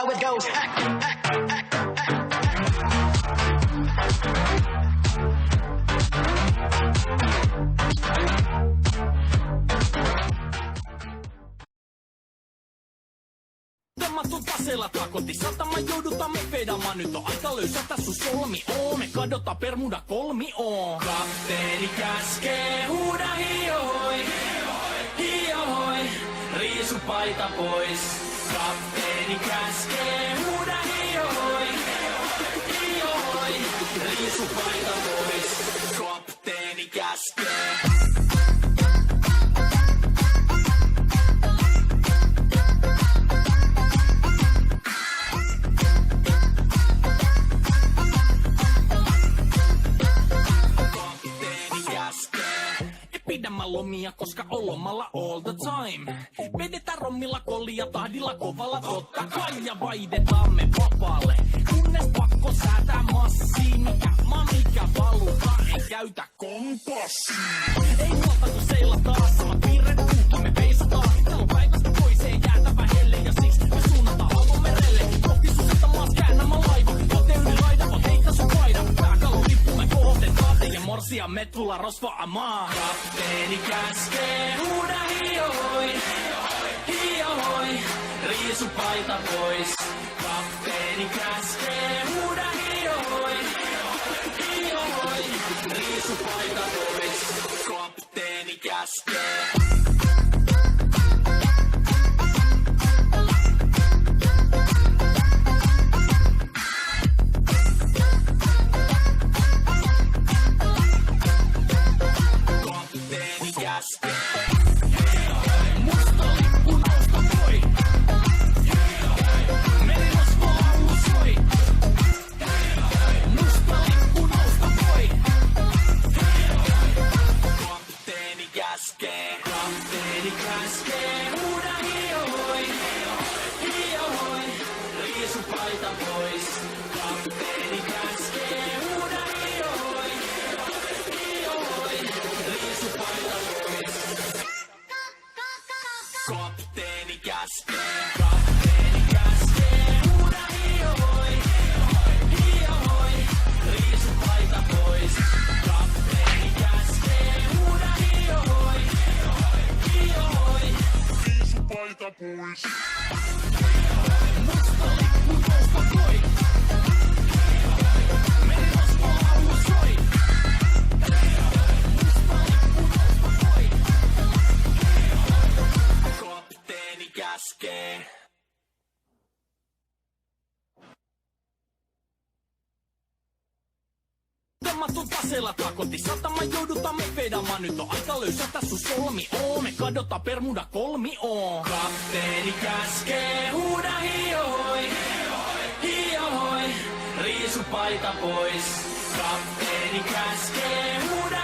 how it goes. Temmattu taseella takoti, satama joudutaan me vedamaan. Nyt on aika löysätä sun solmi oo. Me kadota Bermuda kolmi oo. Kapteeni käskee, huuda hiohoi, hiohoi, riisu paita pois. Kapteeni käskee, huuda hiohoi, hiohoi, riisu paita pois. Kapteeni käskee. Pidämään lomia, koska on lomalla all the time. Vedetään rommilla kollia tahdilla kovalla totta kai. Ja vaihdetaan me vapaalle, kunnes pakko säätää massiin. Mikä valuta, ei käytä kompassia. Ei huolta kun seilataan, sama piirre kuutta me peisataan. Täällä on päivästä toiseen jäätävä helle ja siksi me suunnataan avomerelle. Kohti susetta maas käännämä laiva, joten yli laida on heittä sun paida. Pääkalon lippu me kohotetaan, teidän morsia me tulla rosvaamaan. Kapteeni käskee, huuda hiohoi, hiohoi, riisu paita pois. Kapteeni käskee, huuda hiohoi, hiohoi, riisu paita pois. Kapteeni käskee. Temmattu taseella takoti, satama joudutaan me vedamaan. Nyt on aika löysätä sun solmi oo. Me kadota Bermuda kolmi oo. Kapteeni käskee, huuda hiohoi, hiohoi, riisu paita pois. Kapteeni käskee, huuda